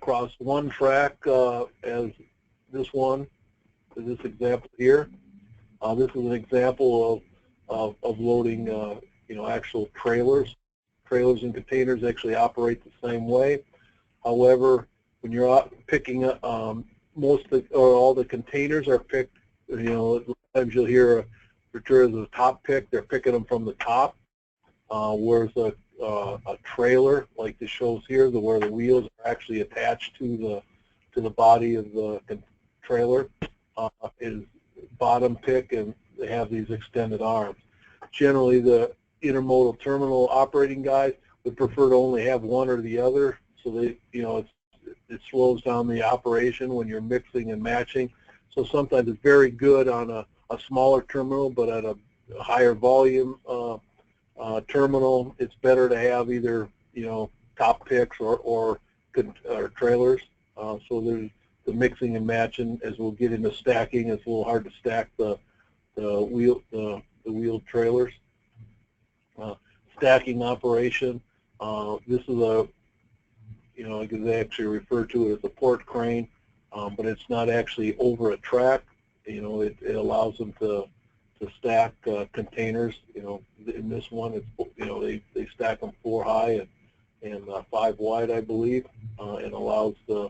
across one track as this one, this example here. This is an example of loading, actual trailers. Trailers and containers actually operate the same way. However, when you're out picking up, all the containers are picked. Sometimes you'll hear refer to the top pick. They're picking them from the top, whereas a trailer, like this shows here, where the wheels are actually attached to the body of the trailer, is bottom pick, and they have these extended arms. Generally, the intermodal terminal operating guys would prefer to only have one or the other, so they, it slows down the operation when you're mixing and matching. So sometimes it's very good on a smaller terminal, but at a higher volume terminal, it's better to have either top picks or trailers. So there's the mixing and matching. As we'll get into stacking, it's a little hard to stack the wheeled trailers. Stacking operation. This is I could actually refer to it as a port crane, but it's not actually over a track. It allows them to stack containers. In this one, it's they stack them 4 high and 5 wide, I believe, and allows the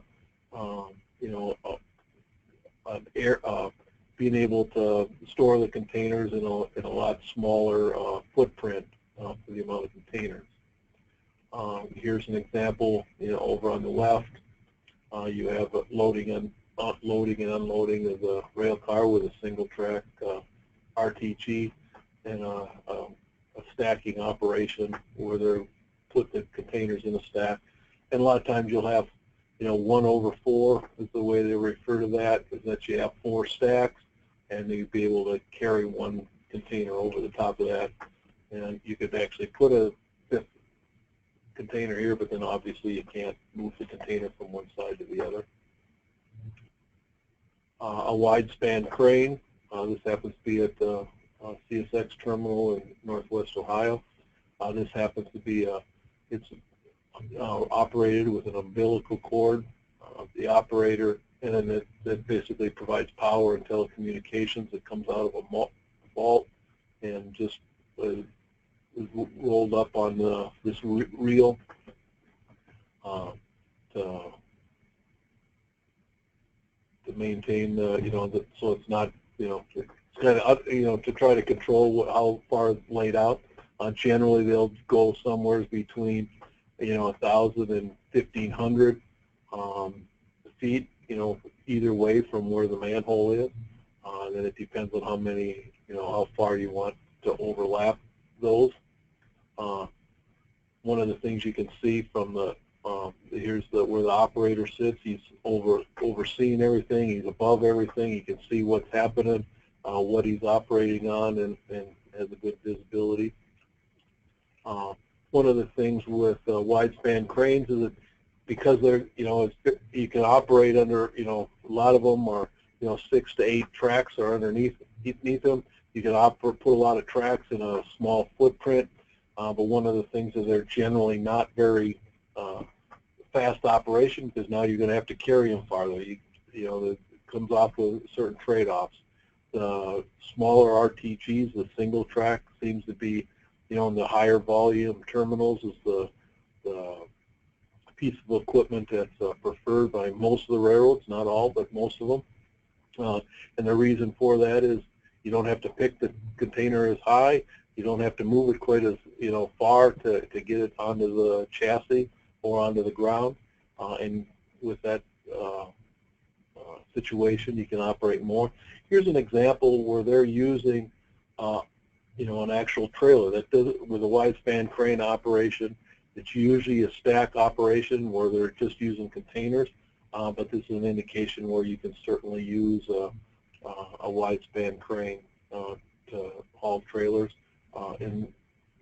being able to store the containers in a lot smaller footprint for the amount of containers. Here's an example. Over on the left, you have loading and unloading of the rail car with a single track RTG, and a stacking operation where they put the containers in a stack. And a lot of times you'll have 1/4 is the way they refer to that, is that you have 4 stacks, and you'd be able to carry one container over the top of that. And you could actually put a 5th container here, but then obviously you can't move the container from one side to the other. A wide span crane. This happens to be at the CSX terminal in Northwest Ohio. This happens to be it's operated with an umbilical cord. The operator, and then that basically provides power and telecommunications. That comes out of a vault and just is rolled up on this reel to maintain so it's not it's kind of to try to control how far it's laid out. Generally, they'll go somewhere between 1,000 and 1,500 feet, either way from where the manhole is. Then it depends on how many, how far you want to overlap those. One of the things you can see from the here's where the operator sits. He's overseeing everything. He's above everything. He can see what's happening, what he's operating on, and has a good visibility. One of the things with wide span cranes is that because they're you can operate under a lot of them are 6 to 8 tracks are underneath them. You can put a lot of tracks in a small footprint. But one of the things is they're generally not very fast operation, because now you're going to have to carry them farther. It comes off with certain trade-offs. The smaller RTGs, the single track, seems to be, in the higher volume terminals, is the piece of equipment that's preferred by most of the railroads, not all, but most of them. And the reason for that is you don't have to pick the container as high. You don't have to move it quite as far to get it onto the chassis or onto the ground. And with that situation, you can operate more. Here's an example where they're using an actual trailer that does it with a wide span crane operation. It's usually a stack operation where they're just using containers, but this is an indication where you can certainly use a wide span crane to haul trailers. In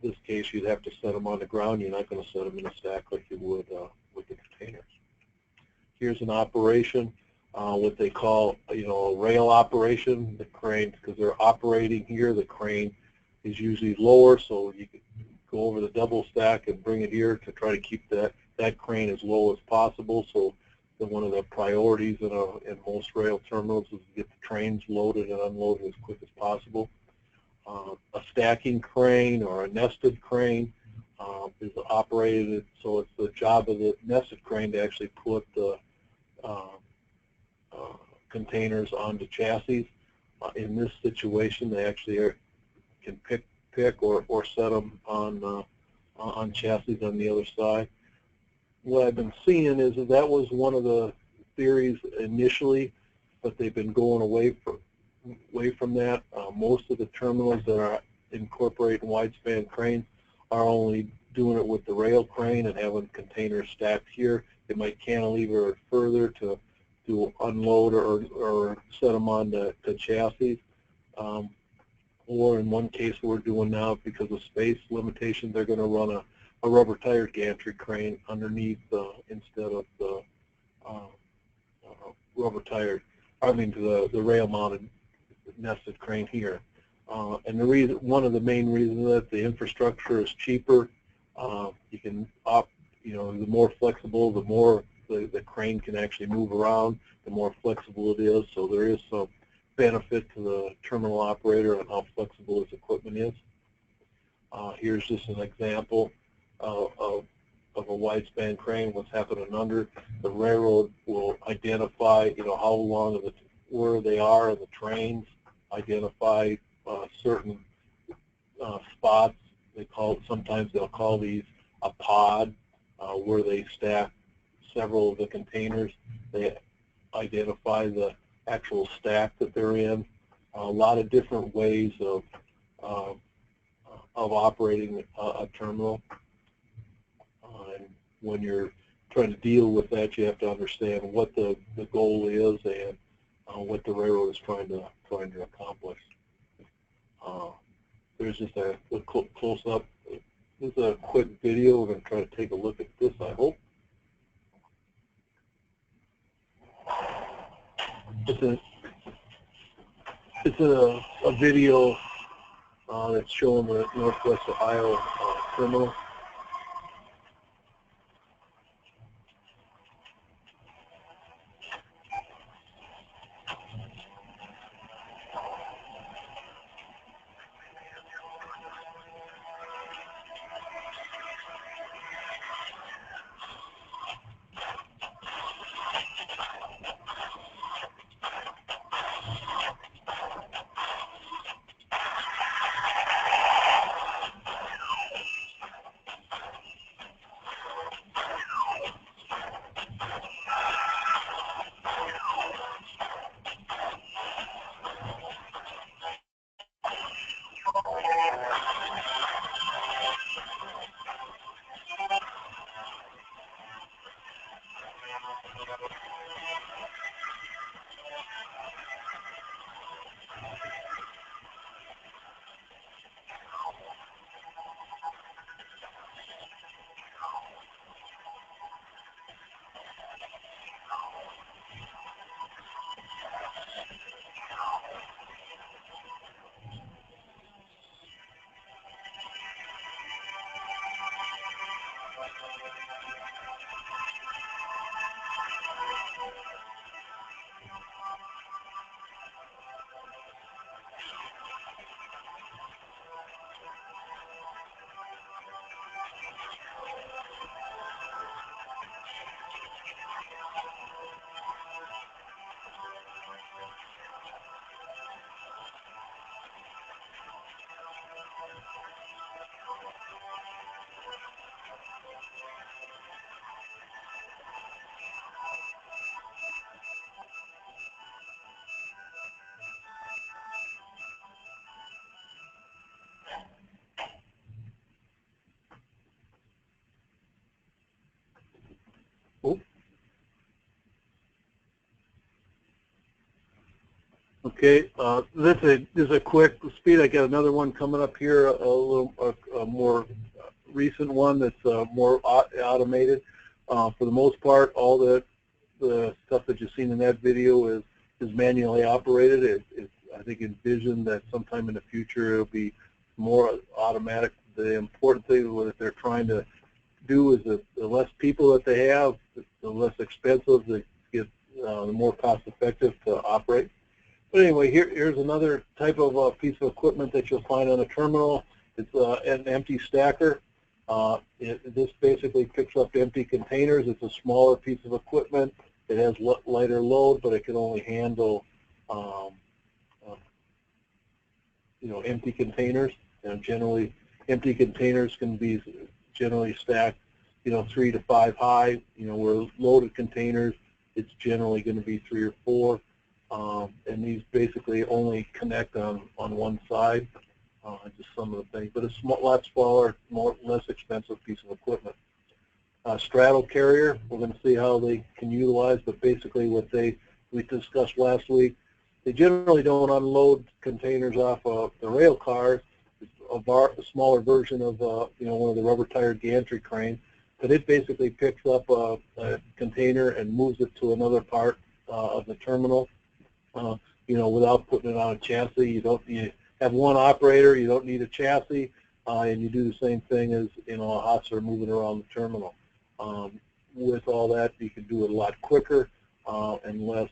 this case, you'd have to set them on the ground. You're not going to set them in a stack like you would with the containers. Here's an operation, what they call a rail operation. The crane, because they're operating here, the crane is usually lower, so you can go over the double stack and bring it here to try to keep that crane as low as possible, so one of the priorities in most rail terminals is to get the trains loaded and unloaded as quick as possible. A stacking crane or a nested crane is operated, so it's the job of the nested crane to actually put the containers onto chassis. In this situation, they actually can pick or set them on chassis on the other side. What I've been seeing is that was one of the theories initially, but they've been going away from that. Most of the terminals that are incorporating wide-span cranes are only doing it with the rail crane and having containers stacked here. They might cantilever it further to unload or set them on to chassis. Or in one case we're doing now, because of space limitations, they're going to run a rubber-tired gantry crane underneath instead of the rubber-tired, the rail-mounted nested crane here. And one of the main reasons that the infrastructure is cheaper. You can the more flexible, the more the crane can actually move around, the more flexible it is. So there is some benefit to the terminal operator on how flexible his equipment is. Here's just an example of a wide-span crane. What's happening under the railroad will identify, how long where they are in the trains, identify certain spots. Sometimes they'll call these a pod, where they stack several of the containers. They identify the actual stack that they're in. A lot of different ways of operating a terminal. And when you're trying to deal with that, you have to understand what the goal is and what the railroad is trying to accomplish. There's just a close-up. This is a quick video. We're going to try to take a look at this, I hope. It's a video that's showing the Northwest Ohio terminal. Okay, this is a quick speed. I got another one coming up here, a more recent one that's more automated. For the most part, all the stuff that you've seen in that video is manually operated. I think envisioned that sometime in the future it'll be more automatic. The important thing is that they're trying to do is that the less people that they have, the less expensive, they get, the more cost effective to operate. But anyway, here's another type of piece of equipment that you'll find on a terminal. It's an empty stacker. This basically picks up empty containers. It's a smaller piece of equipment. It has lighter load, but it can only handle empty containers. And generally, empty containers can be generally stacked 3 to 5 high. Where loaded containers, it's generally going to be 3 or 4. And these basically only connect on one side. Just some of the things, but a lot smaller, less expensive piece of equipment. Straddle carrier, we're going to see how they can utilize, but basically what we discussed last week, they generally don't unload containers off of the rail cars. It's a smaller version of one of the rubber-tired gantry cranes, but it basically picks up a container and moves it to another part of the terminal, without putting it on a chassis. You have one operator, you don't need a chassis, and you do the same thing as a hostler moving around the terminal. With all that, you can do it a lot quicker and less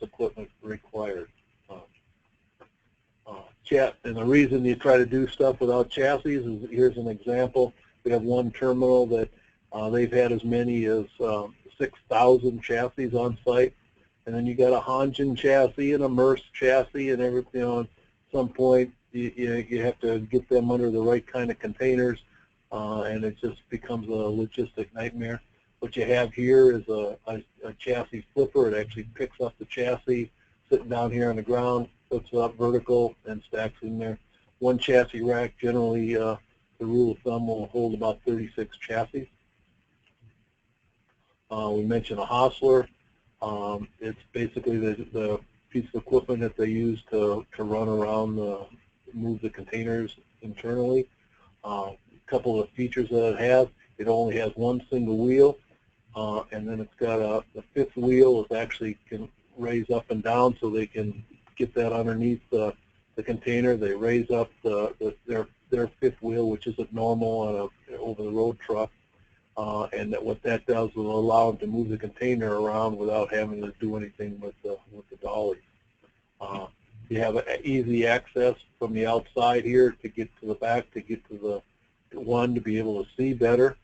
equipment required. And the reason you try to do stuff without chassis is, here's an example. We have one terminal that they've had as many as 6,000 chassis on site, and then you got a Hanjin chassis and a Merce chassis and everything. At some point, you have to get them under the right kind of containers, and it just becomes a logistic nightmare. What you have here is a chassis flipper. It actually picks up the chassis sitting down here on the ground, puts it up vertical, and stacks in there. One chassis rack, generally, the rule of thumb, will hold about 36 chassis. We mentioned a hostler. It's basically the piece of equipment that they use to run around, move the containers internally. A couple of features that it has: it only has one single wheel, and then it's got the fifth wheel is actually can raise up and down, so they can get that underneath the container. They raise up their fifth wheel, which isn't normal on a over-the-road truck, and what that does will allow them to move the container around without having to do anything with the dollies. You have easy access from the outside here to get to the back, to get to to be able to see better,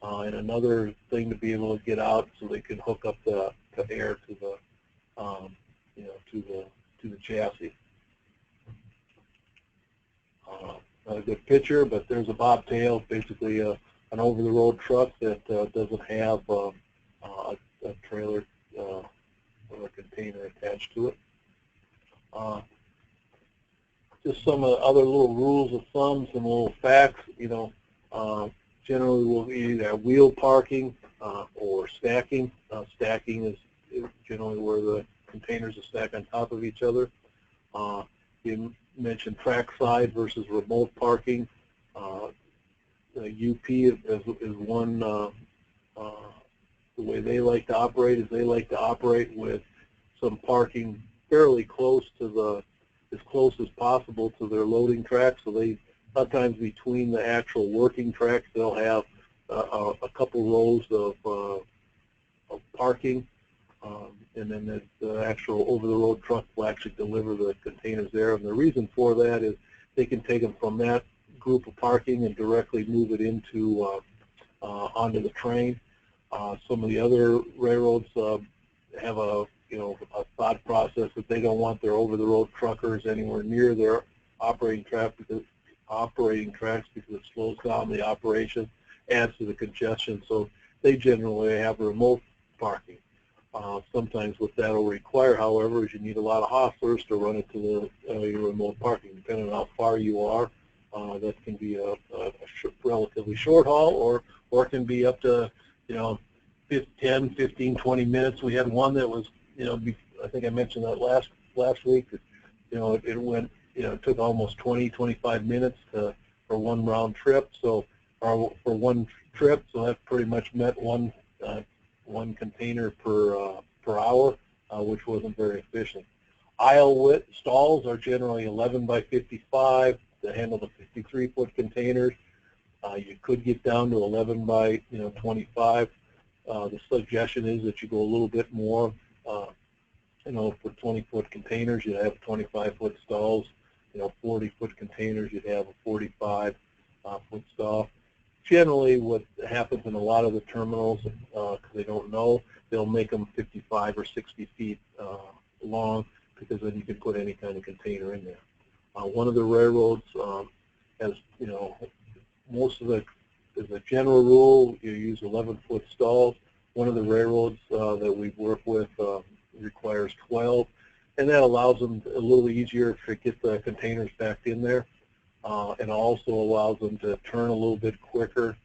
and another thing to be able to get out so they can hook up the air to the to the chassis. Not a good picture, but there's a bobtail, basically an over-the-road truck that doesn't have a trailer or a container attached to it. Just some of the other little rules of thumb, some little facts. Generally we'll either have wheel parking or stacking. Stacking is generally where the containers are stacked on top of each other. You mentioned trackside versus remote parking. UP is one, the way they like to operate is they like to operate with some parking fairly close to as close as possible to their loading track. So they sometimes between the actual working tracks, they'll have a couple rows of parking, and then the actual over-the-road truck will actually deliver the containers there. And the reason for that is they can take them from that group of parking and directly move it into onto the train. Some of the other railroads have a thought process that they don't want their over-the-road truckers anywhere near their operating tracks because it slows down the operation, adds to the congestion. So they generally have remote parking. Sometimes what that will require, however, is you need a lot of hostlers to run it to your remote parking. Depending on how far you are, that can be a relatively short haul, or it can be up to 10, 15, 20 minutes. We had one that was, I think I mentioned that last week. It went, it took almost 20, 25 minutes for one round trip. So, or for one trip, so that pretty much meant one container per hour, which wasn't very efficient. Aisle width stalls are generally 11 by 55 to handle the 53-foot containers. You could get down to 11 by 25. The suggestion is that you go a little bit more. For 20-foot containers, you'd have 25-foot stalls. 40-foot containers, you'd have a 45-foot stall. Generally, what happens in a lot of the terminals, because they don't know, they'll make them 55 or 60 feet long, because then you can put any kind of container in there. One of the railroads has, most of the, as a general rule, you use 11-foot stalls. One of the railroads that we work with requires 12, and that allows them a little easier to get the containers back in there, and also allows them to turn a little bit quicker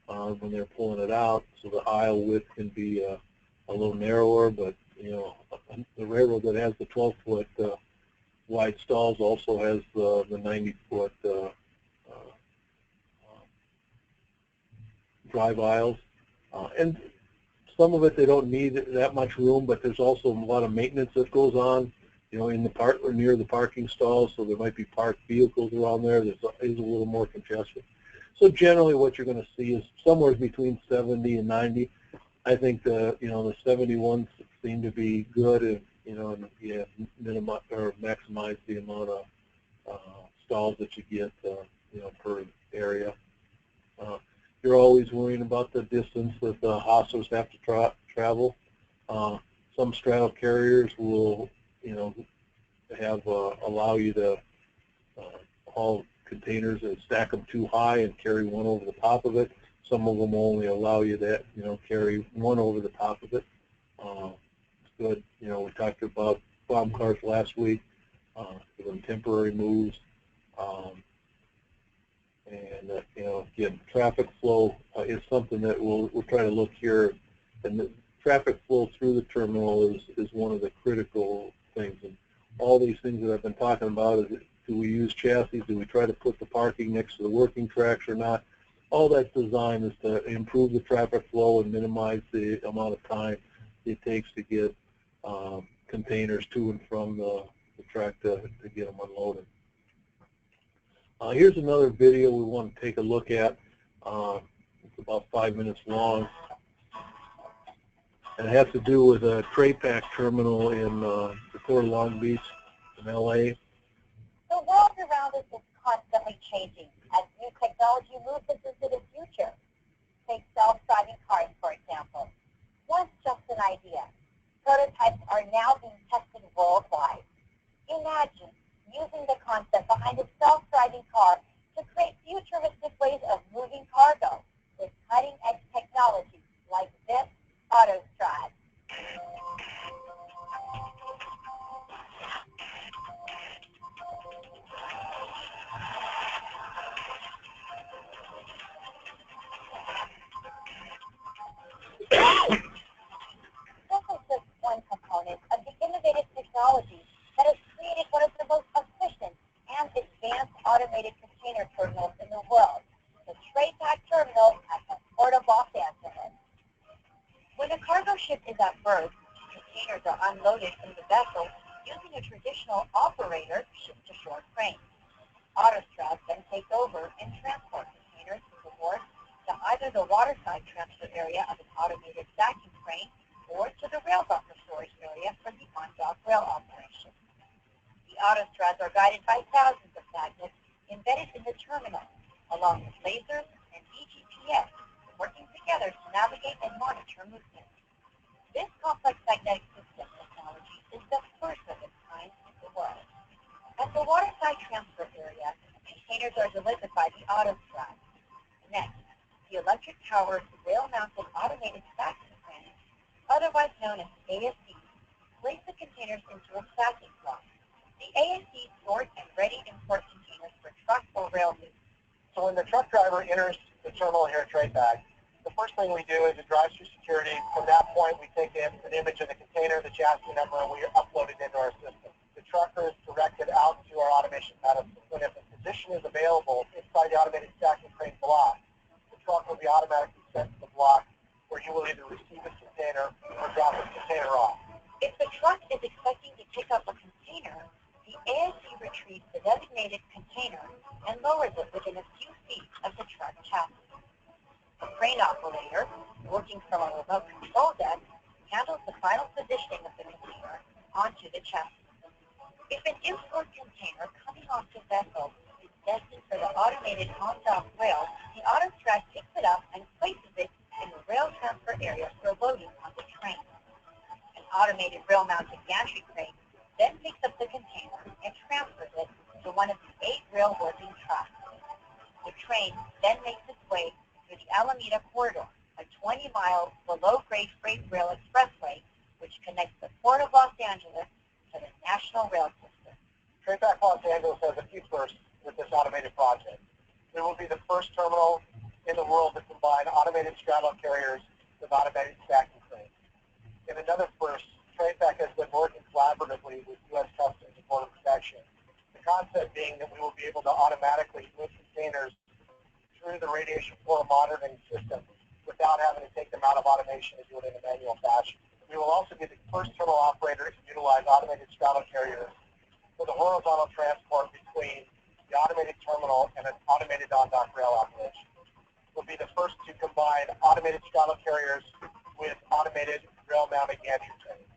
when they're pulling it out, so the aisle width can be a little narrower. But the railroad that has the 12-foot wide stalls also has the 90-foot drive aisles, and some of it they don't need that much room, but there's also a lot of maintenance that goes on, in the park or near the parking stalls, so there might be parked vehicles around there. There's a little more congestion. So generally what you're going to see is somewhere between 70 and 90. I think the 71s seem to be good if, and you have minimize or maximize the amount of stalls that you get, per area. You're always worrying about the distance that the hostlers have to travel. Some straddle carriers will, allow you to haul containers and stack them too high and carry one over the top of it. Some of them only allow you to, carry one over the top of it. It's good. We talked about bomb cars last week, doing temporary moves. And again, traffic flow is something that we'll try to look here. And the traffic flow through the terminal is one of the critical things. And all these things that I've been talking about is, do we use chassis? Do we try to put the parking next to the working tracks or not? All that's designed is to improve the traffic flow and minimize the amount of time it takes to get containers to and from the track to get them unloaded. Here's another video we want to take a look at. It's about 5 minutes long. And it has to do with a tray pack terminal in the Port of Long Beach in LA. The world around us is constantly changing as new technology moves us into the future. Take self-driving cars, for example. Once just an idea. Prototypes are now being tested worldwide. Imagine using the concept behind a self-driving car to create futuristic ways of moving cargo with cutting-edge technology like this AutoStrad. This is just one component of the innovative technology that has created one of the most efficient and advanced automated container terminals in the world, the Tray Pack Terminal at the Port of Los Angeles. When a cargo ship is at berth, containers are unloaded from the vessel using a traditional operator ship-to-shore crane. AutoStrad then takes over and transports containers from the wharf to either the waterside transfer area of an automated stacking crane or to the rail buffer storage area for the on-dock rail operation. The AutoStrads are guided by thousands of magnets embedded in the terminal, along with lasers and eGPS, working together to navigate and monitor movement. This complex magnetic system technology is the first of its kind in the world. At the waterside transfer area, containers are delivered by the AutoStrad. Next, the electric-powered, rail-mounted automated stacking crane, otherwise known as ASC, place the containers into a stacking block. The ASC stores and ready import containers for truck or rail use. So when the truck driver enters the terminal here at Tray Pack, the first thing we do is it drives through security. From that point, we take an image of the container, the chassis number, and we upload it into our system. The trucker is directed out to our automation pedestal. And if a position is available inside the automated stacking crane block, the truck will be automatically sent to the block where you will either receive a container or drop a container off. If the truck is expecting to pick up a container, the ASC retrieves the designated container and lowers it within a few feet of the truck chassis. A crane operator, working from a remote control deck, handles the final positioning of the container onto the chassis. If an import container coming off the vessel is destined for the automated on-dock rail, the AutoTrack picks it up and places it in the rail transfer area for loading on the train. An automated rail-mounted gantry crane then picks up the container and transfers it to one of the 8 rail working tracks. The train then makes its way through the Alameda Corridor, a 20-mile below-grade freight rail expressway which connects the Port of Los Angeles to the National Rail System. TradePac Los Angeles has a few firsts with this automated project. We will be the first terminal in the world to combine automated straddle carriers with automated stacking cranes. In another first, TradePac has been working collaboratively with U.S. Customs and Border Protection. The concept being that we will be able to automatically move containers through the radiation flow monitoring system without having to take them out of automation and do it in a manual fashion. We will also be the first terminal operator to utilize automated straddle carriers for the horizontal transport between the automated terminal and an automated on-dock rail operation. We'll be the first to combine automated straddle carriers with automated rail-mounted gantry trains.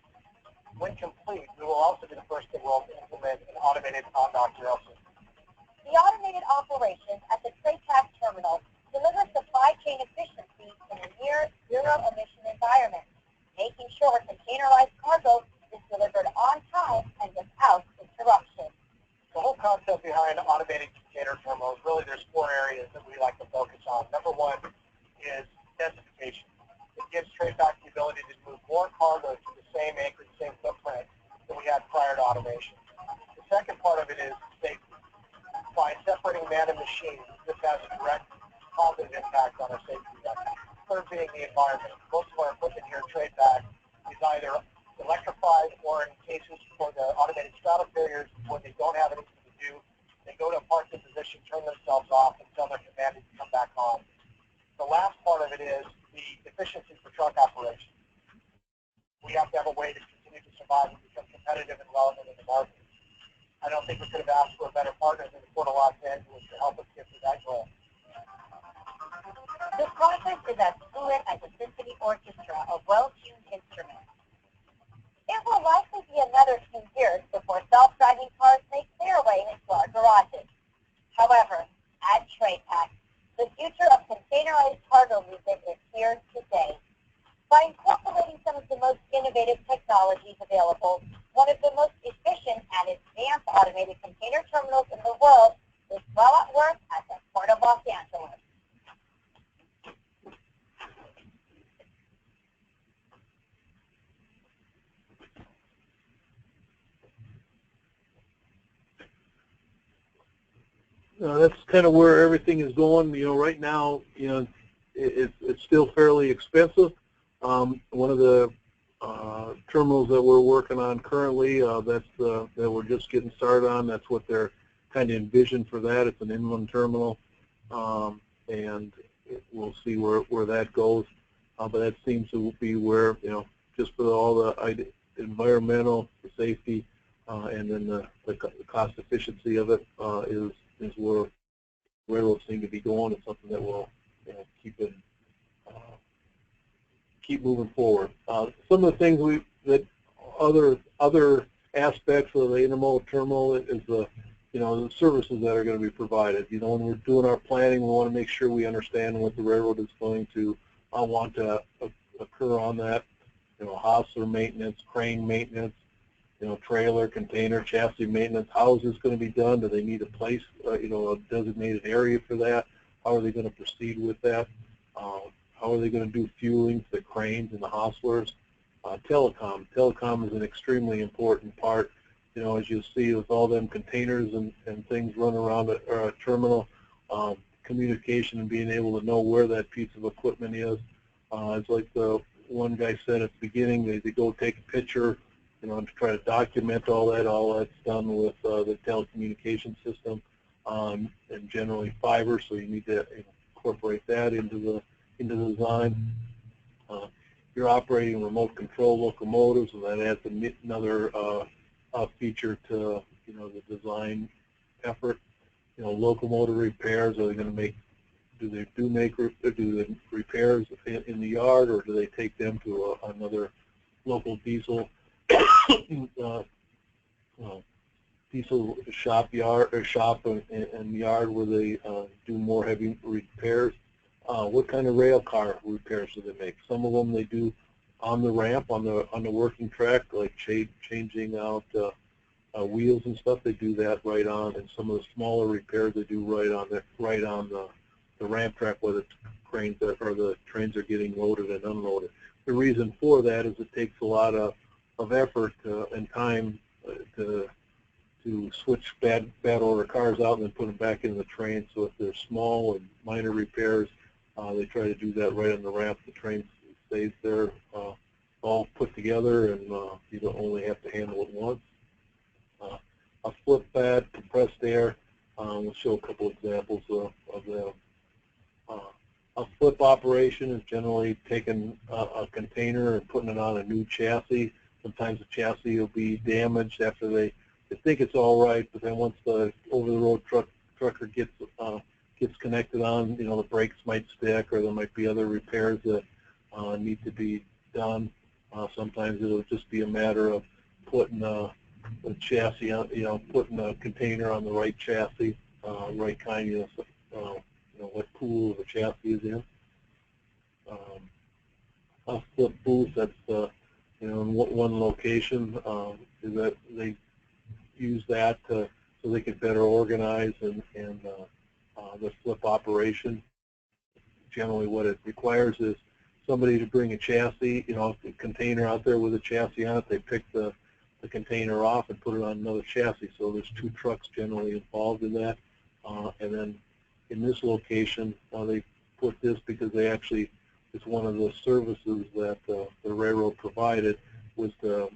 When complete, we will also be the first in the world to implement an automated on-dock rail system. The automated operations at the TradePac terminal deliver supply chain efficiency in a near-zero emission environment, making sure containerized cargo is delivered on time and without interruption. The whole concept behind automated container terminals, really there's 4 areas that we like to focus on. Number 1 is densification. It gives TradePac the ability to move more cargo to the same acre, same footprint that we had prior to automation. The second part of it is safety. By separating man and machine, this has a direct positive impact on our safety record. Third being the environment. Most of our equipment here at TradePac is either electrified or in cases for the automated straddle carriers, when they don't have anything to do, they go to a parking position, turn themselves off until they're commanded to come back on. The last part of it is the efficiency for truck operations. We have to have a way to continue to survive and become competitive and relevant in the market. I don't think we could have asked for a better partner than the Port of Los Angeles to help us get to that goal. The process is as fluid as a symphony orchestra of well-tuned instruments. It will likely be another few years before self-driving cars make their way into our garages. However, at TradePac, the future of containerized cargo movement is here today. By incorporating some of the most innovative technologies available, one of the most efficient and advanced automated container terminals in the world is well at work at the Port of Los Angeles. That's kind of where everything is going. Right now, it's still fairly expensive. One of the terminals that we're working on currently, that we're just getting started on, that's what they're kind of envisioned for that. It's an inland terminal, and we'll see where that goes. But that seems to be where, just for all the environmental, the safety, and then the cost efficiency of it is where railroads seem to be going. It's something that will keep moving forward. Some of the things other aspects of the intermodal terminal is the services that are going to be provided. When we're doing our planning, we want to make sure we understand what the railroad is going to want to occur on that. Hostler maintenance, crane maintenance, trailer, container, chassis maintenance. How is this going to be done? Do they need a place, a designated area for that? How are they going to proceed with that? How are they going to do fueling for the cranes and the hostlers? Telecom. Telecom is an extremely important part. As you see with all them containers and things running around a terminal, communication and being able to know where that piece of equipment is. It's like the one guy said at the beginning, they go take a picture, to try to document all that. All that's done with the telecommunication system, and generally fiber, so you need to incorporate that into the design. You're operating remote control locomotives, and that adds another feature to the design effort. Locomotive repairs, are they going to make they do repairs in the yard, or do they take them to another local diesel diesel shop and yard where they do more heavy repairs? What kind of rail car repairs do they make? Some of them they do on the ramp, on the working track, like changing out wheels and stuff. They do that right on, and some of the smaller repairs they do right on the ramp track where the cranes or the trains are getting loaded and unloaded. The reason for that is it takes a lot of effort and time to switch bad order cars out and then put them back in the train. So if they're small and minor repairs, they try to do that right on the ramp. The train stays there all put together, and you don't only have to handle it once. A flip pad, compressed air. We'll show a couple examples of that. A flip operation is generally taking a container and putting it on a new chassis. Sometimes the chassis will be damaged after they think it's all right, but then once the over-the-road trucker gets connected on, the brakes might stick, or there might be other repairs that need to be done. Sometimes it'll just be a matter of putting the chassis on, putting a container on the right chassis, right kind, what pool the chassis is in. A flip booth that's in one location is that they use that so they can better organize and the flip operation. Generally, what it requires is somebody to bring a chassis, a container out there with a chassis on it. They pick the container off and put it on another chassis. So there's 2 trucks generally involved in that. And then in this location, they put this because they actually, it's one of the services that the railroad provided, was to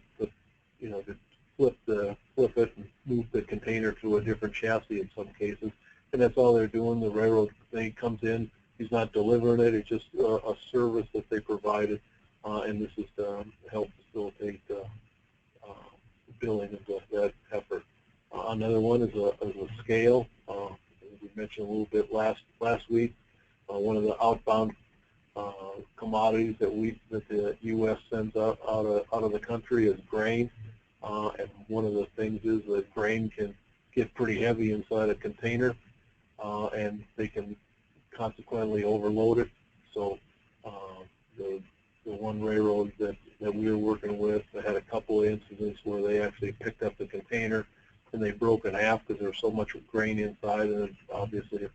flip it and move the container to a different chassis in some cases. And that's all they're doing. The railroad thing comes in. He's not delivering it. It's just a service that they provided, and this is to help facilitate billing of that effort. Another one is a scale. As we mentioned a little bit last week, one of the outbound commodities that the U.S. sends out of the country is grain, and one of the things is that grain can get pretty heavy inside a container, and they can consequently overload it. So the one railroad that we were working with had a couple of incidents where they actually picked up the container and they broke in half because there was so much grain inside, and obviously it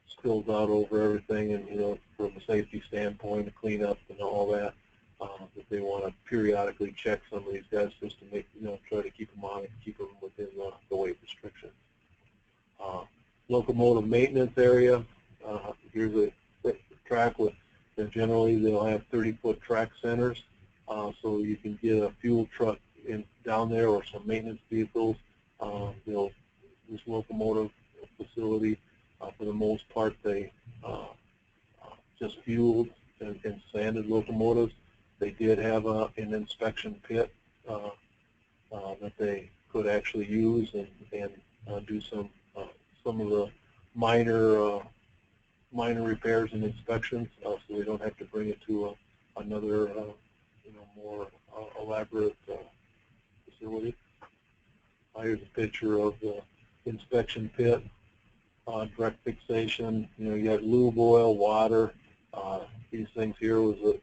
spills out over everything. And from a safety standpoint, to clean up and all that, that they want to periodically check some of these guys just to make try to keep them on and keep them within the weight restrictions. Locomotive maintenance area. Here's a track with, generally they'll have 30-foot track centers, so you can get a fuel truck down there or some maintenance vehicles. This locomotive facility, for the most part, they just fueled and sanded locomotives. They did have an inspection pit that they could actually use and do some of the minor repairs and inspections, so they don't have to bring it to another more elaborate facility. Here's a picture of the inspection pit, direct fixation. You got lube oil, water. These things here was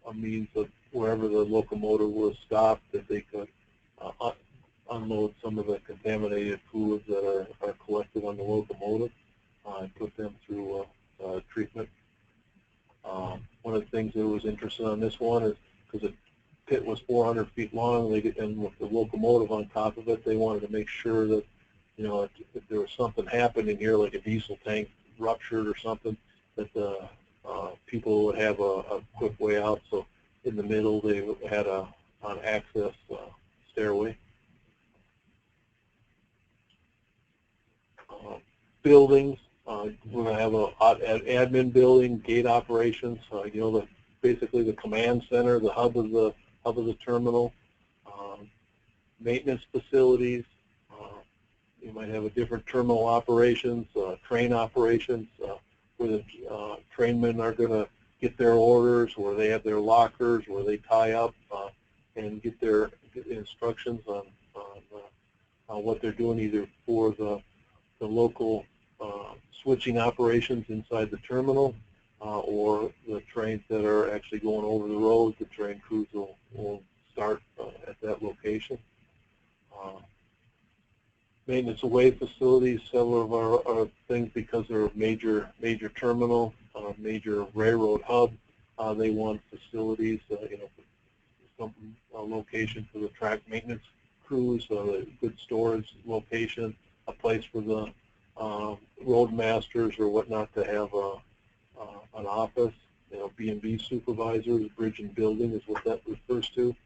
a means of wherever the locomotive was stopped that they could unload some of the contaminated fluids that are collected on the locomotive and put them through treatment. One of the things that was interesting on this one is because the pit was 400 feet long, and with the locomotive on top of it, they wanted to make sure that if there was something happening here, like a diesel tank ruptured or something, that the people would have a quick way out. So in the middle, they had an access stairway. Buildings. We're going to have an admin building, gate operations. Basically the command center, the hub of the terminal. Maintenance facilities. you might have a different terminal operations, train operations, where the trainmen are going to get their orders, where they have their lockers, where they tie up and get their instructions on what they're doing, either for the local switching operations inside the terminal or the trains that are actually going over the road. The train crews will start at that location. Maintenance away facilities, several of our things, because they're a major terminal, major railroad hub, they want facilities, some location for the track maintenance crews, a good storage location, a place for the roadmasters or whatnot to have an office. B&B supervisors, bridge and building is what that refers to,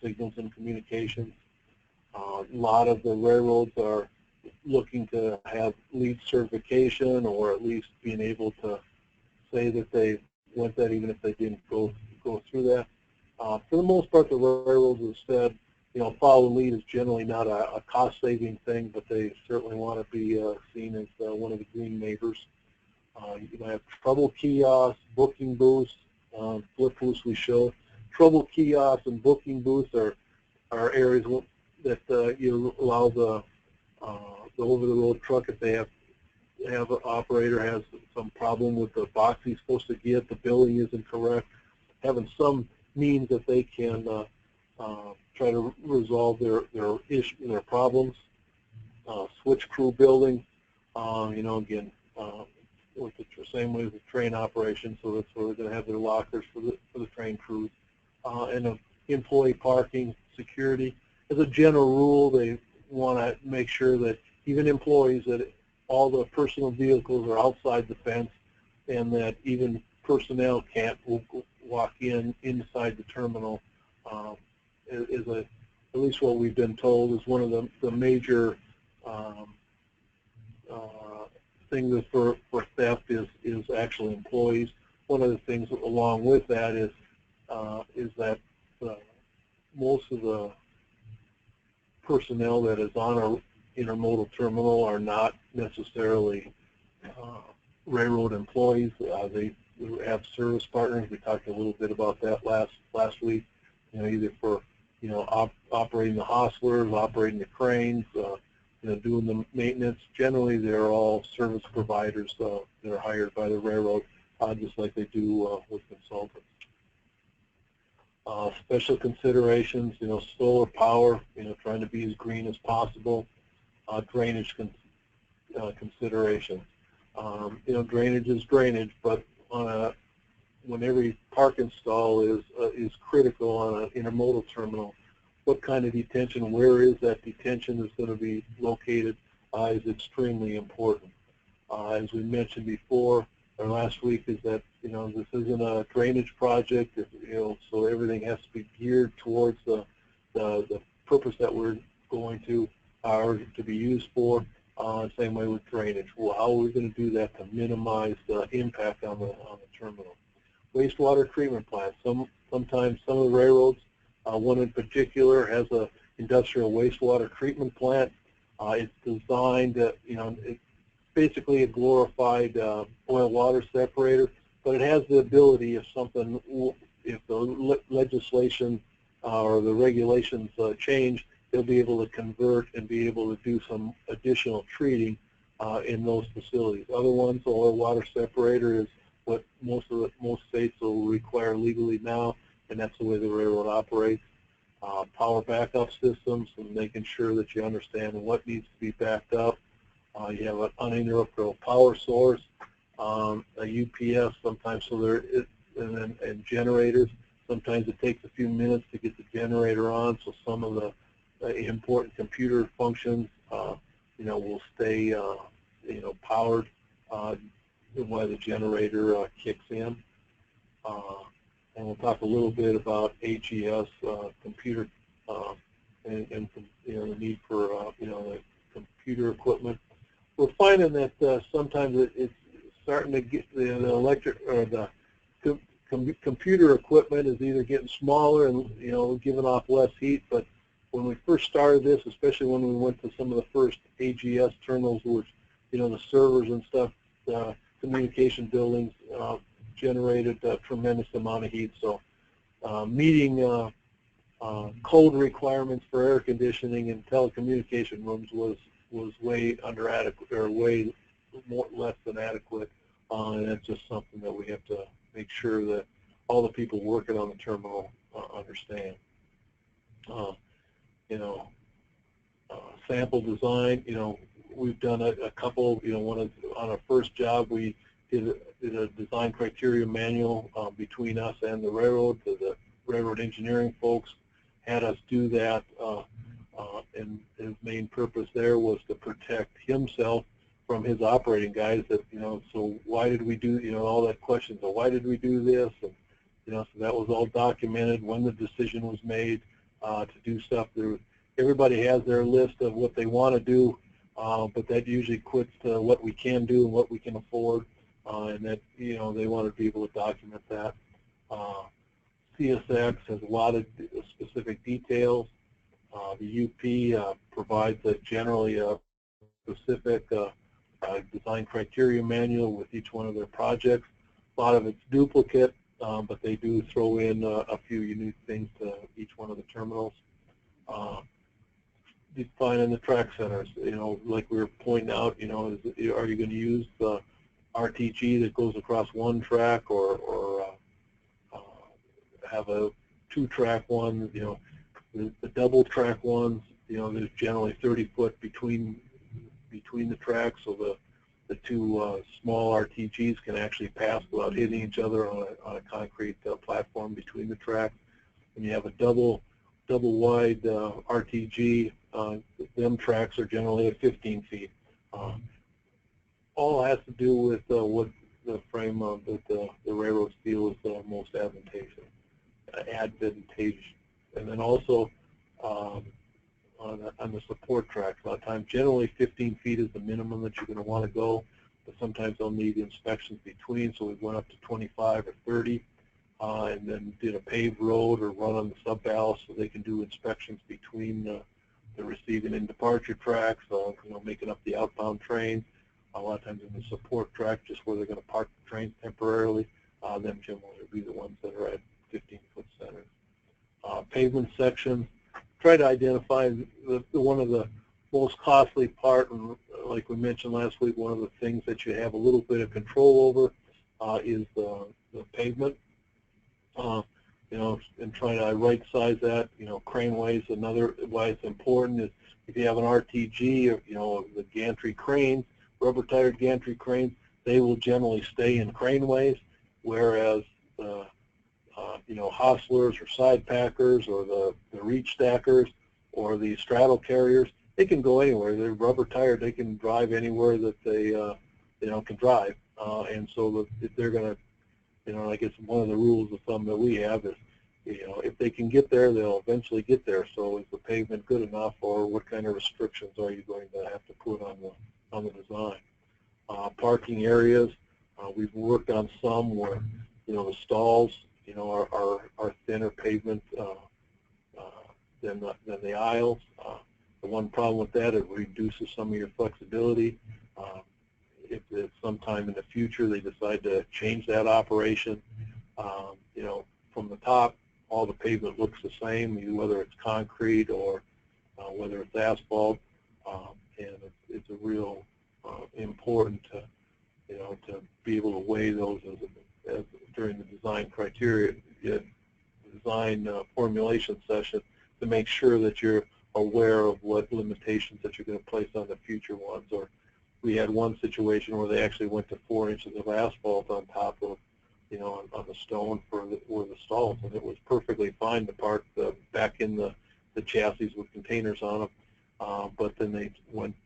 signals and communications. A lot of the railroads are looking to have LEED certification, or at least being able to say that they went that, even if they didn't go through that. For the most part, the railroads have said, following LEED is generally not a cost-saving thing, but they certainly want to be seen as one of the green neighbors. You have trouble kiosks, booking booths, flip booths we show. Trouble kiosks and booking booths are areas that you allow the over-the-road truck, if they have an operator has some problem with the box he's supposed to get, the billing isn't correct, having some means that they can try to resolve their problems. Switch crew building, again, with the same way as the train operation, so that's where they're going to have their lockers for the train crews, and employee parking, security. As a general rule, they want to make sure that even employees, that all the personal vehicles are outside the fence, and that even personnel can't walk inside the terminal. At least what we've been told is one of the major things for theft is actually employees. One of the things along with that is that most of the personnel that is on our intermodal terminal are not necessarily railroad employees. They have service partners. We talked a little bit about that last week. Either for operating the hostlers, operating the cranes, doing the maintenance. Generally, they're all service providers that are hired by the railroad, just like they do with consultants. Special considerations, solar power, trying to be as green as possible. Drainage considerations. Drainage is drainage, but when every parking stall is critical on an intermodal terminal, what kind of detention, where is that detention is going to be located is extremely important. As we mentioned before, or last week, is that this isn't a drainage project, so everything has to be geared towards the purpose that we're going to, or to be used for. Same way with drainage. Well, how are we going to do that to minimize the impact on the terminal? Wastewater treatment plants. Sometimes some of the railroads, one in particular, has an industrial wastewater treatment plant. It's designed, it's basically a glorified oil water separator, but it has the ability, if the legislation or the regulations change, they'll be able to convert and be able to do some additional treating in those facilities. Other ones, the oil water separator is what most states will require legally now, and that's the way the railroad operates. Power backup systems, and making sure that you understand what needs to be backed up. You have an uninterruptible power source, a UPS sometimes, and generators. Sometimes it takes a few minutes to get the generator on, so some of the important computer functions, will stay, powered while the generator kicks in. And we'll talk a little bit about HES, computer, and the need for, the computer equipment. We're finding that sometimes it's starting to get the electric or the computer equipment is either getting smaller and giving off less heat, but when we first started this, especially when we went to some of the first AGS terminals, which, the servers and stuff, communication buildings generated a tremendous amount of heat. So meeting cold requirements for air conditioning in telecommunication rooms was way under adequate, or way less than adequate, and that's just something that we have to make sure that all the people working on the terminal understand. Sample design. We've done a couple. On our first job, we did a design criteria manual between us and the railroad. The railroad engineering folks had us do that, and his main purpose there was to protect himself from his operating guys. That so why did we do all that question? So why did we do this? And so that was all documented when the decision was made to do stuff. Everybody has their list of what they want to do, but that usually quits to what we can do and what we can afford, and that they want to be able to document that. CSX has a lot of specific details. The UP provides generally a specific design criteria manual with each one of their projects. A lot of it's duplicate, but they do throw in a few unique things to each one of the terminals. Defining the track centers, like we were pointing out, are you going to use the RTG that goes across one track, or have a two-track one? The double-track ones, there's generally 30 foot between the tracks, so the two small RTGs can actually pass without hitting each other on a concrete platform between the tracks. When you have a double wide RTG, them tracks are generally at 15 feet. All has to do with what the frame that the railroads feel is most advantageous. And then also on the support tracks, a lot of times, generally 15 feet is the minimum that you're going to want to go, but sometimes they'll need inspections between, so we went up to 25 or 30. And then did a paved road or run on the sub-ballast, so they can do inspections between the receiving and departure tracks, making up the outbound trains. A lot of times in the support track, just where they're going to park the trains temporarily, them generally will be the ones that are at 15-foot centers. Pavement sections, try to identify one of the most costly part, and like we mentioned last week, one of the things that you have a little bit of control over is the pavement. And trying to right size that. Craneways, another why it's important is if you have an RTG or the gantry cranes, rubber tired gantry cranes, they will generally stay in craneways, whereas hostlers or side packers or the reach stackers or the straddle carriers, they can go anywhere. They're rubber tired. They can drive anywhere that they can drive, and so if they're going to, I guess one of the rules of thumb that we have is, if they can get there, they'll eventually get there. So is the pavement good enough, or what kind of restrictions are you going to have to put on the design? Parking areas, we've worked on some where, the stalls, are thinner pavement than the aisles. The one problem with that, it reduces some of your flexibility. If at some time in the future they decide to change that operation, from the top, all the pavement looks the same, whether it's concrete or whether it's asphalt, and it's a real important to be able to weigh those as during the design criteria, design formulation session, to make sure that you're aware of what limitations that you're going to place on the future ones. Or we had one situation where they actually went to 4 inches of asphalt on top of, on the stone where the stalls, and it was perfectly fine to park back in the chassis with containers on them. But then they went,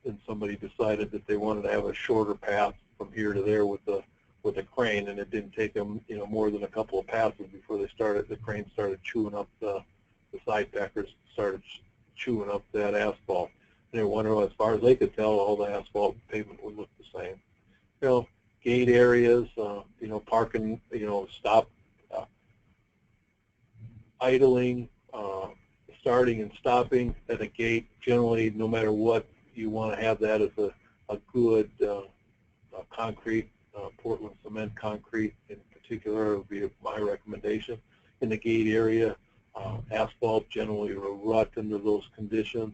and somebody decided that they wanted to have a shorter path from here to there with a crane, and it didn't take them, more than a couple of passes before the crane started chewing up the side packers started chewing up that asphalt. And they wonder, as far as they could tell, all the asphalt pavement would look the same. Gate areas, parking, stop, idling, starting and stopping at a gate. Generally, no matter what, you want to have that as a good concrete, Portland cement concrete in particular would be my recommendation. In the gate area, asphalt generally will rut under those conditions.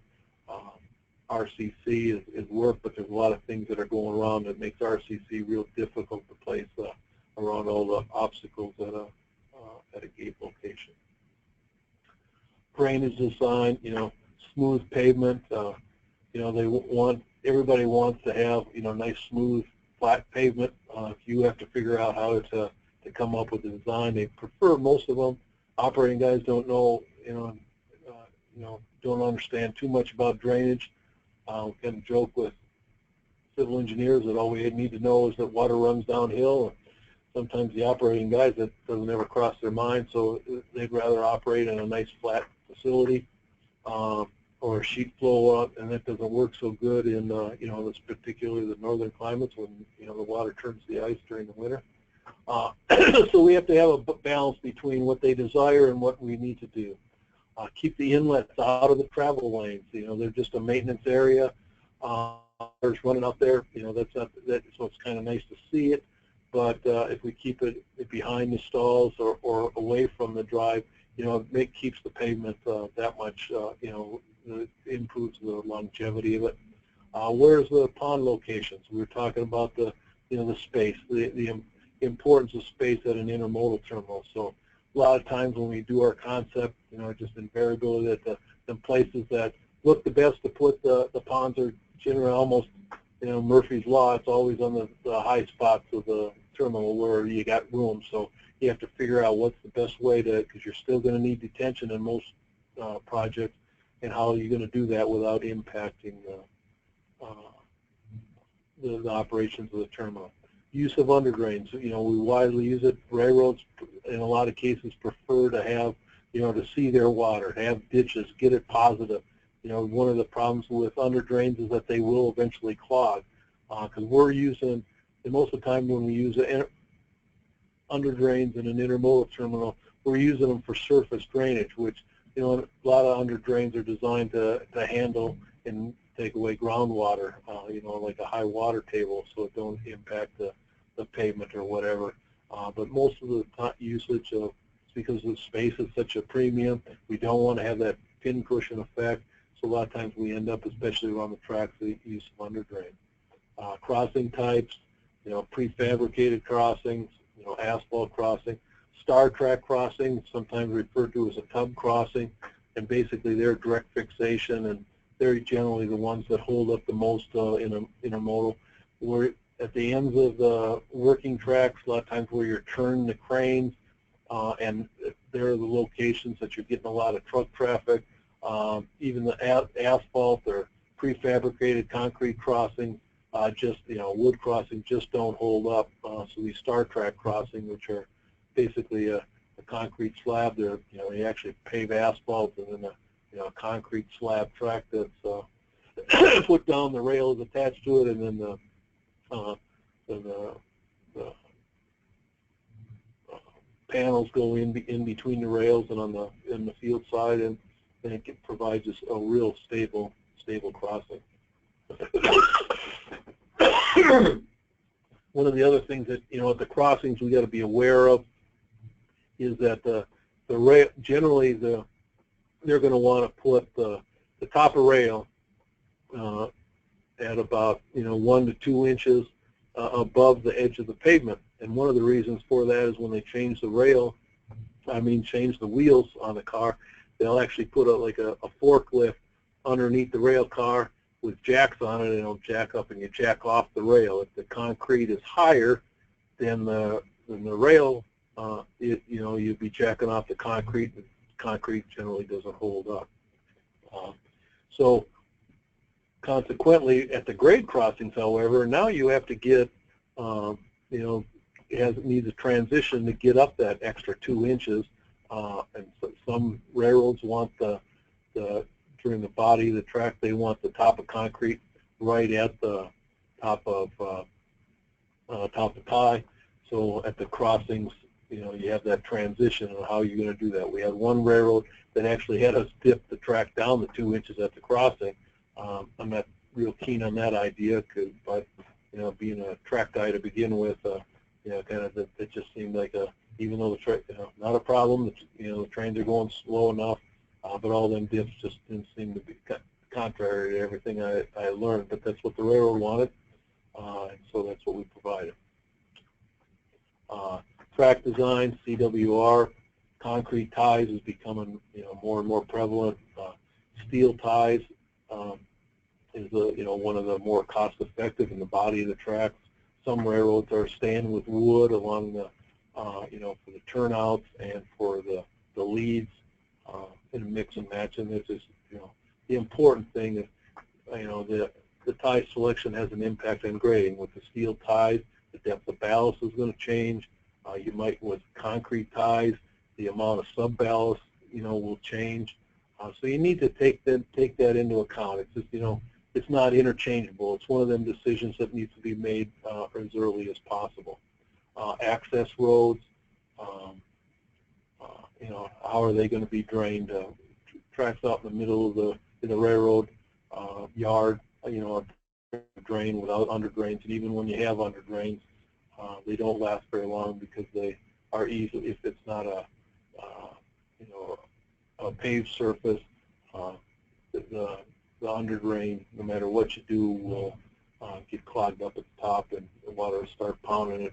RCC is work, but there's a lot of things that are going around that makes RCC real difficult to place around all the obstacles at a gate location. Drainage design, smooth pavement. Everybody wants to have nice smooth flat pavement. If you have to figure out how to come up with a design, they prefer, most of them, operating guys don't know, don't understand too much about drainage. We kind of joke with civil engineers that all we need to know is that water runs downhill. Sometimes the operating guys, that doesn't ever cross their mind, so they'd rather operate in a nice flat facility or a sheet flow up, and that doesn't work so good in this particularly the northern climates when the water turns to ice during the winter. So we have to have a balance between what they desire and what we need to do. Keep the inlets out of the travel lanes. They're just a maintenance area. There's running up there. That's not that. So it's kind of nice to see it. But if we keep it behind the stalls or away from the drive, it keeps the pavement that much. It improves the longevity of it. Where's the pond locations? We were talking about the space, the importance of space at an intermodal terminal. So a lot of times when we do our concept, just invariably that the places that look the best to put the ponds are generally almost, Murphy's Law. It's always on the high spots of the terminal where you got room. So you have to figure out what's the best way because you're still going to need detention in most projects, and how are you going to do that without impacting the operations of the terminal. Use of underdrains. We widely use it. Railroads, in a lot of cases, prefer to have, to see their water, to have ditches, get it positive. One of the problems with underdrains is that they will eventually clog, because we're using, and most of the time when we use underdrains in an intermodal terminal, we're using them for surface drainage, which, a lot of underdrains are designed to handle and take away groundwater, like a high water table, so it don't impact the pavement or whatever. But most of the usage of, because the space is such a premium, we don't want to have that pin cushion effect. So a lot of times we end up, especially around the tracks, the use of underdrain. Crossing types, prefabricated crossings, asphalt crossing, star track crossing, sometimes referred to as a tub crossing, and basically they're direct fixation, and they're generally the ones that hold up the most in intermodal. We're at the ends of the working tracks, a lot of times where you're turning the cranes, and there are the locations that you're getting a lot of truck traffic. Even the asphalt or prefabricated concrete crossings, wood crossing just don't hold up. So these star track crossing, which are basically a concrete slab, there, you actually pave asphalt and then a concrete slab track that's put down. The rail is attached to it, and then the panels go in between the rails and in the field side, and it provides us a real stable crossing. One of the other things that at the crossings we got to be aware of is that the rail, generally they're going to want to put the top of rail at about 1 to 2 inches above the edge of the pavement. And one of the reasons for that is when they change the change the wheels on the car, they'll actually put a forklift underneath the rail car with jacks on it, and it'll jack up and you jack off the rail. If the concrete is higher than the rail, you'd be jacking off the concrete. The concrete generally doesn't hold up. So consequently, at the grade crossings, however, now you have to get, it needs a transition to get up that extra 2 inches. And so some railroads want during the body of the track, they want the top of concrete right at the top of tie. So at the crossings, you have that transition and how you're going to do that. We had one railroad that actually had us dip the track down to 2 inches at the crossing. I'm not real keen on that idea, but being a track guy to begin with, kind of it just seemed like even though the train, not a problem, the trains are going slow enough, but all them dips just didn't seem to be contrary to everything I learned. But that's what the railroad wanted, and so that's what we provided. Track design, CWR, concrete ties is becoming more and more prevalent. Steel ties is one of the more cost-effective in the body of the tracks. Some railroads are staying with wood along the for the turnouts and for the leads, and mix and match. And it's just the important thing is the tie selection has an impact on grading. With the steel ties, the depth of ballast is going to change. You might, with concrete ties, the amount of sub-ballast, will change. So you need to take that into account. It's just, it's not interchangeable. It's one of them decisions that needs to be made as early as possible. Access roads, how are they going to be drained? Tracks out in the middle of the railroad yard, drain without under drains, and even when you have under drains, they don't last very long because they are easy. If it's not a paved surface, the under drain, no matter what you do, will get clogged up at the top, and the water will start ponding,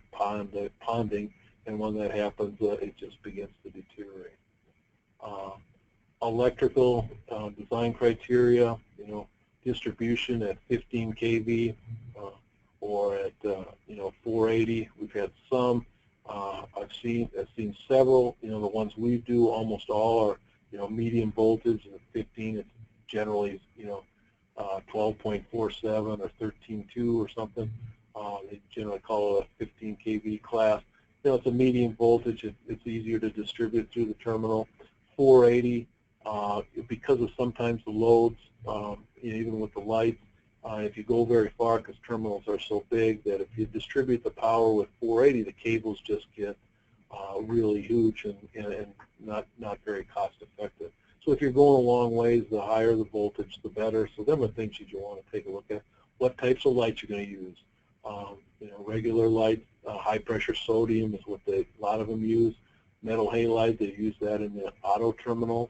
and when that happens, it just begins to deteriorate. Electrical design criteria, distribution at 15 kV or at 480. We've had some. I've seen several. The ones we do, almost all are medium voltage. At 15, it's generally 12.47 or 13.2 or something. They generally call it a 15 kV class. It's a medium voltage. It's easier to distribute through the terminal. 480, because of sometimes the loads, even with the lights, if you go very far, because terminals are so big that if you distribute the power with 480, the cables just get really huge and not very cost effective. So if you're going a long ways, the higher the voltage, the better. So them are things you want to take a look at. What types of lights you're going to use. Regular lights, high pressure sodium is what a lot of them use. Metal halide, they use that in the auto terminals.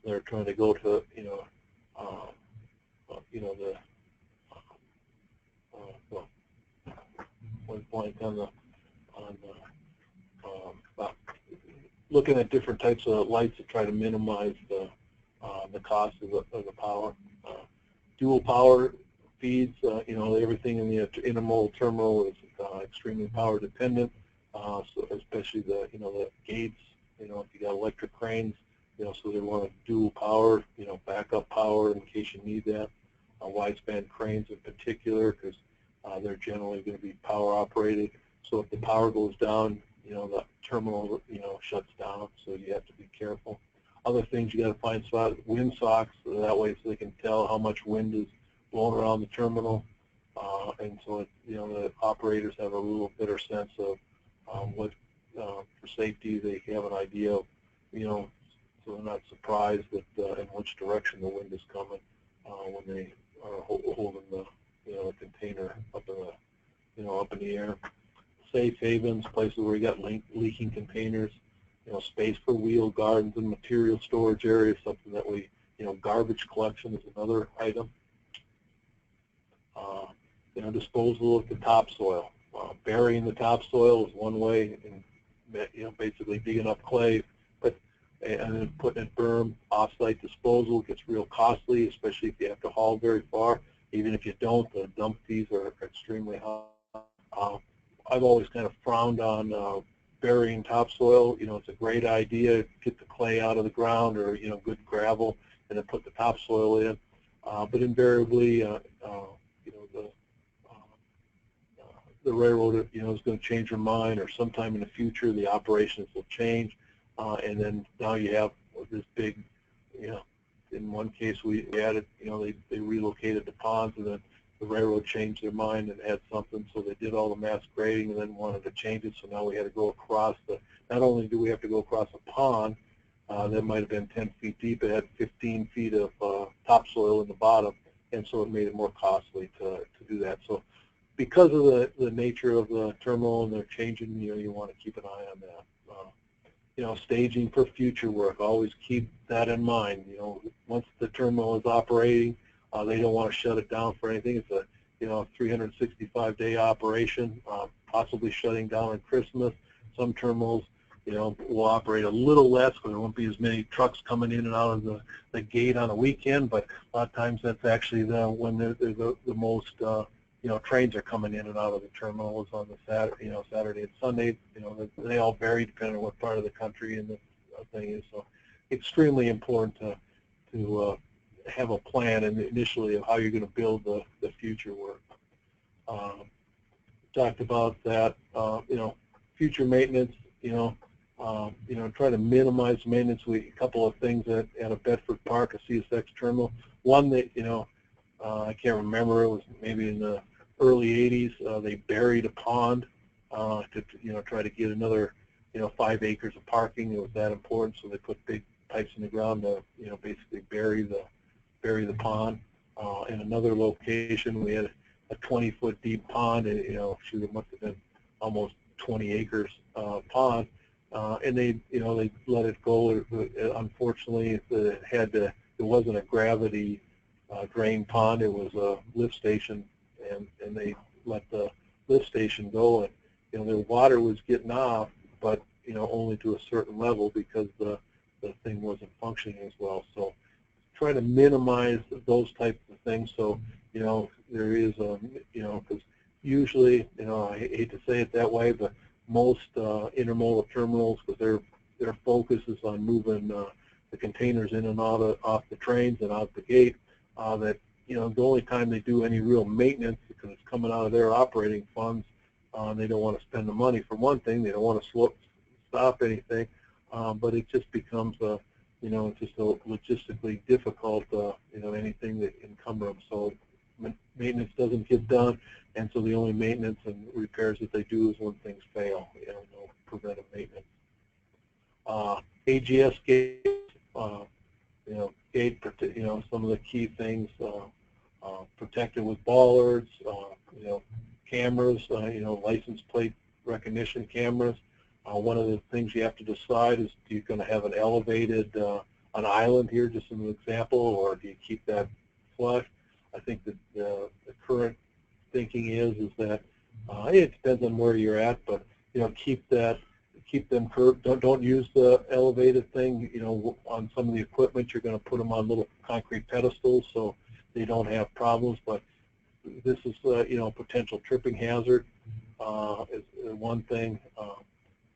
They're trying to go to one point looking at different types of lights to try to minimize the cost of the power. Dual power feeds, everything in the intermodal terminal is extremely power dependent. So especially the gates, if you got electric cranes, so they want dual power, backup power in case you need that. Wide-span cranes in particular, because they're generally going to be power operated. So if the power goes down, the terminal, shuts down. So you have to be careful. Other things you got to find wind socks, so that way so they can tell how much wind is blowing around the terminal, and so the operators have a little better sense of what for safety they have an idea of, so they're not surprised that in which direction the wind is coming when they are holding the the container up in the air. Safe havens, places where you got leaking containers, space for wheel gardens and material storage areas, something that we, garbage collection is another item. Disposal of the topsoil. Burying the topsoil is one way, and basically digging up clay, and then putting it berm. Off-site disposal gets real costly, especially if you have to haul very far. Even if you don't, the dump fees are extremely high. I've always kind of frowned on burying topsoil. It's a great idea. Get the clay out of the ground, or good gravel, and then put the topsoil in. But invariably, the railroad, is going to change their mind, or sometime in the future the operations will change, and then now you have this big, in one case we added, they relocated the ponds, and then the railroad changed their mind and had something, so they did all the mass grading and then wanted to change it. So now we had to go across the. Not only do we have to go across a pond that might have been 10 feet deep, it had 15 feet of topsoil in the bottom, and so it made it more costly to do that. So because of the nature of the terminal and they're changing, you want to keep an eye on that. Staging for future work. Always keep that in mind. Once the terminal is operating, they don't want to shut it down for anything. It's a 365-day operation, possibly shutting down on Christmas. Some terminals, will operate a little less because there won't be as many trucks coming in and out of the gate on a weekend. But a lot of times that's actually when the most trains are coming in and out of the terminals on the Saturday and Sunday. They all vary depending on what part of the country and the thing is. So, extremely important to have a plan initially of how you're going to build the future work. Talked about that. Future maintenance. Try to minimize maintenance. A couple of things at a Bedford Park, a CSX terminal. One that I can't remember. It was maybe in the early 80s. They buried a pond to try to get another 5 acres of parking. It was that important, so they put big pipes in the ground to basically bury the pond. In another location, we had a 20-foot deep pond, and it must have been almost 20 acres pond, and they let it go. Unfortunately, it wasn't a gravity drain pond. It was a lift station, and they let the lift station go, and the water was getting off, but only to a certain level because the thing wasn't functioning as well. So try to minimize those types of things. So there is because usually I hate to say it that way, but most intermodal terminals, because their focus is on moving the containers in and out off the trains and out the gate, that the only time they do any real maintenance, because it's coming out of their operating funds, they don't want to spend the money. For one thing, they don't want to stop anything, but it just becomes just a logistically difficult, anything that encumber them. So maintenance doesn't get done, and so the only maintenance and repairs that they do is when things fail, no preventive maintenance. AGS gates, gate, some of the key things, protected with bollards, cameras, license plate recognition cameras. One of the things you have to decide is, do you going to have an elevated, an island here, just as an example, or do you keep that flush? I think that the current thinking is that it depends on where you're at, but keep them curved. Don't use the elevated thing. On some of the equipment, you're going to put them on little concrete pedestals so they don't have problems. But this is potential tripping hazard is one thing,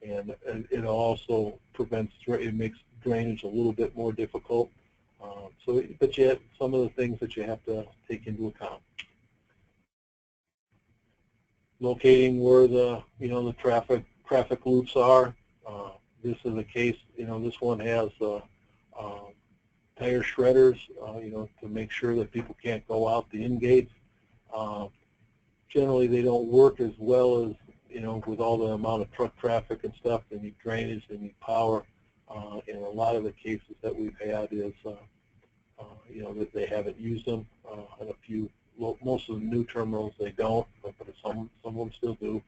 and it also it makes drainage a little bit more difficult. But yet some of the things that you have to take into account. Locating where the traffic loops are. This is a case. This one has tire shredders. To make sure that people can't go out the in gates. Generally, they don't work as well as with all the amount of truck traffic and stuff. They need drainage. They need power. In a lot of the cases that we've had is that they haven't used them. And most of the new terminals they don't, but some of them still do.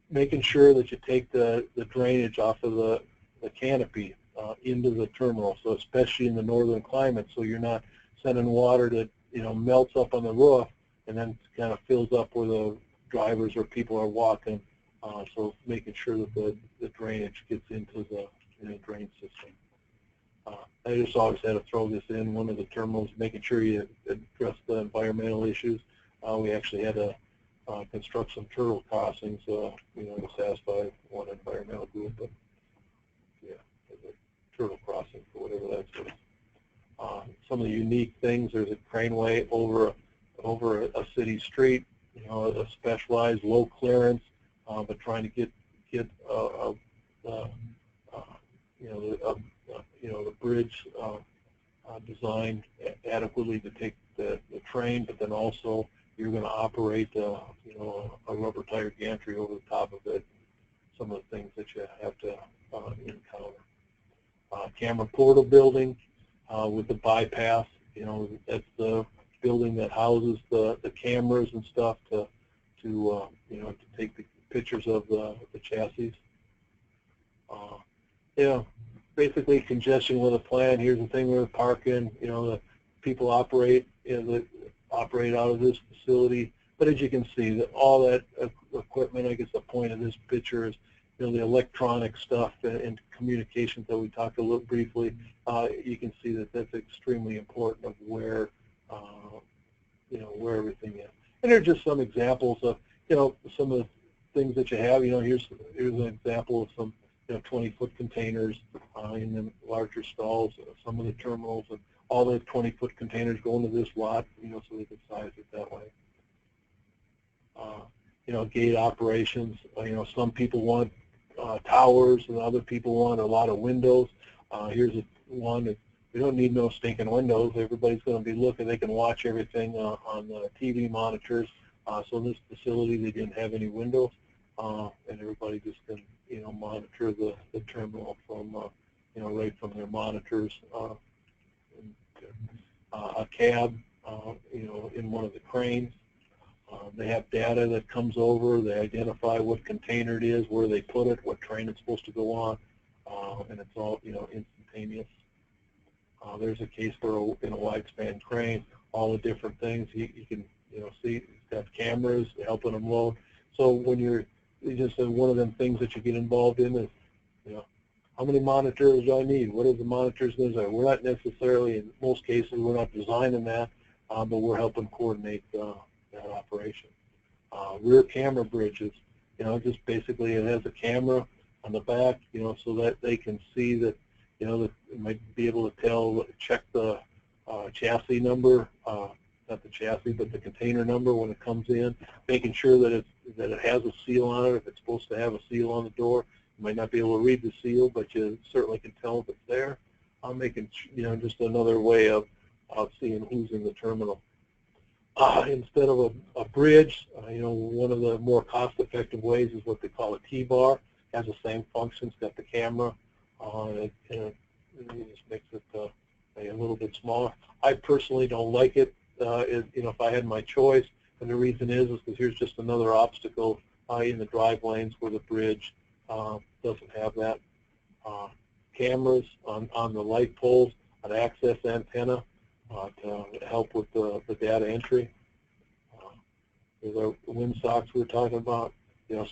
Making sure that you take the drainage off of the canopy into the terminal, so especially in the northern climate, so you're not sending water that melts up on the roof and then kind of fills up where the drivers or people are walking. So making sure that the drainage gets into the drain system. I just always had to throw this in. One of the terminals, making sure you address the environmental issues. We actually had to construct some turtle crossings, to satisfy one environmental group, but yeah, a turtle crossing for whatever that's worth. Some of the unique things, there's a craneway over a city street, a specialized low clearance, but trying to get the bridge designed adequately to take the train, but then also you're going to operate, a rubber tire gantry over the top of it. Some of the things that you have to encounter. Camera portal building with the bypass. That's the building that houses the cameras and stuff to take the pictures of the chassis. Basically congestion with a plan. Here's the thing we're parking. The people operate out of this facility. But as you can see, that all that equipment, I guess the point of this picture is, the electronic stuff and communications that we talked a little briefly. You can see that that's extremely important of where, where everything is. And there are just some examples of, some of the things that you have. Here's an example of some 20-foot containers in the larger stalls, some of the terminals, and all the 20-foot containers go into this lot, so they can size it that way. Gate operations, some people want towers and other people want a lot of windows. Here's one. We don't need no stinking windows. Everybody's going to be looking. They can watch everything on the TV monitors. So in this facility, they didn't have any windows. And everybody just can, monitor the terminal from, right from their monitors. A cab, in one of the cranes. They have data that comes over. They identify what container it is, where they put it, what train it's supposed to go on, and it's all, instantaneous. There's a case for in a wide span crane, all the different things. You can, see it's got cameras helping them load. So when you're just one of them things that you get involved in is, how many monitors do I need? What are the monitors going to say? We're not necessarily, in most cases, we're not designing that, but we're helping coordinate that operation. Rear camera bridges, just basically it has a camera on the back, so that they can see that, that it might be able to tell, check the chassis number, not the chassis, but the container number when it comes in, making sure that it has a seal on it. If it's supposed to have a seal on the door, you might not be able to read the seal, but you certainly can tell if it's there. Making, just another way of seeing who's in the terminal. Instead of a bridge, one of the more cost-effective ways is what they call a T-bar. Has the same function. It's got the camera on it, and it just makes it a little bit smaller. I personally don't like it. If I had my choice, and the reason is because here's just another obstacle in the drive lanes where the bridge doesn't have that. Cameras on the light poles, an access antenna to help with the data entry. There's our windsocks we were talking about,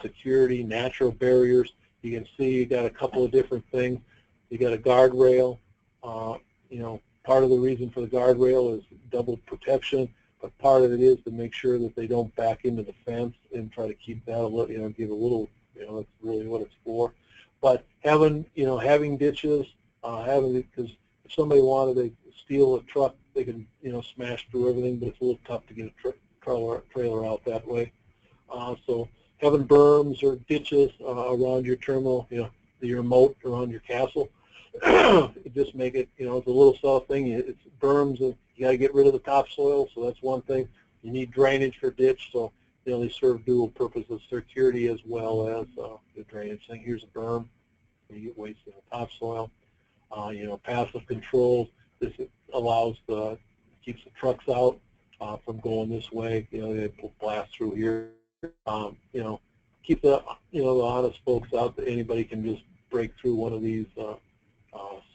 security, natural barriers. You can see you got a couple of different things. You got a guardrail. Part of the reason for the guardrail is double protection, but part of it is to make sure that they don't back into the fence and try to keep that a little, give a little, that's really what it's for. But having ditches, because if somebody wanted to steal a truck, they can, smash through everything, but it's a little tough to get a trailer out that way. So having berms or ditches around your terminal, your moat around your castle, just make it, it's a little soft thing. It's berms, and you got to get rid of the topsoil, so that's one thing. You need drainage for ditch, so they serve dual purposes, security as well as the drainage thing. Here's a berm, you get waste in the topsoil. Passive controls. This allows keeps the trucks out from going this way. They blast through here. Keep the the honest folks out. That anybody can just break through one of these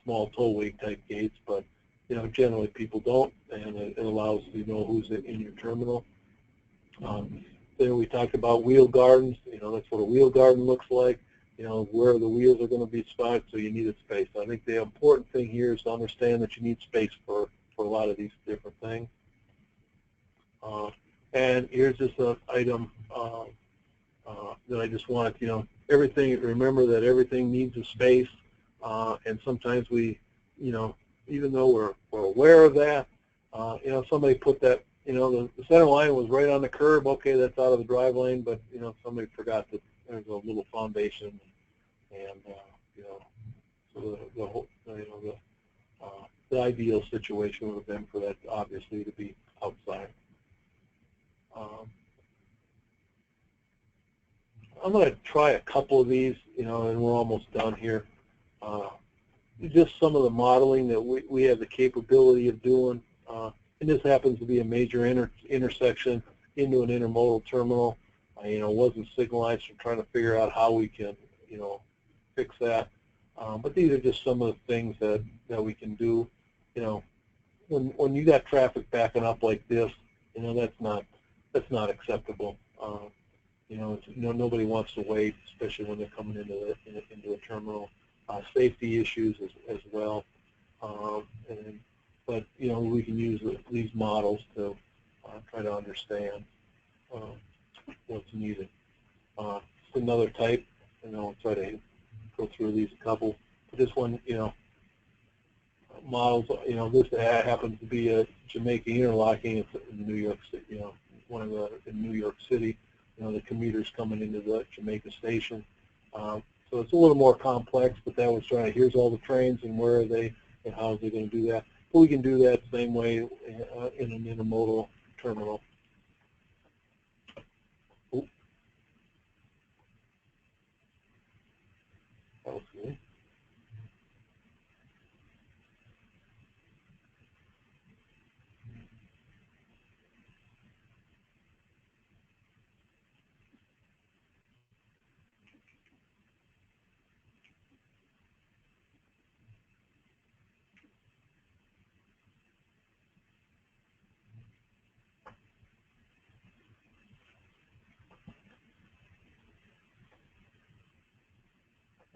small tollway type gates, but generally people don't, and it allows you to know who's in your terminal. Then we talked about wheel gardens. That's what a wheel garden looks like. Where the wheels are going to be spotted, so you need a space. I think the important thing here is to understand that you need space for a lot of these different things. And here's just an item that I just wanted, everything, remember that everything needs a space, and sometimes we, even though we're aware of that, somebody put that, the center line was right on the curb, okay, that's out of the drive lane, but, somebody forgot that there's a little foundation, and, so the ideal situation would have been for that obviously to be outside. I'm going to try a couple of these, and we're almost done here. Just some of the modeling that we have the capability of doing. And this happens to be a major intersection into an intermodal terminal. Wasn't signalized. We're trying to figure out how we can, fix that. But these are just some of the things that we can do. When you got traffic backing up like this, that's not acceptable. Nobody wants to wait, especially when they're coming into a terminal. Safety issues as well. But we can use these models to try to understand what's needed. Another type, and I'll try to go through these a couple. This one, models. This happens to be a Jamaica interlocking. It's in New York City. One of the in New York City. The commuters coming into the Jamaica station. So it's a little more complex, but that was trying to, here's all the trains and where are they and how is they going to do that. But we can do that same way in an intermodal terminal. Ooh. That was good.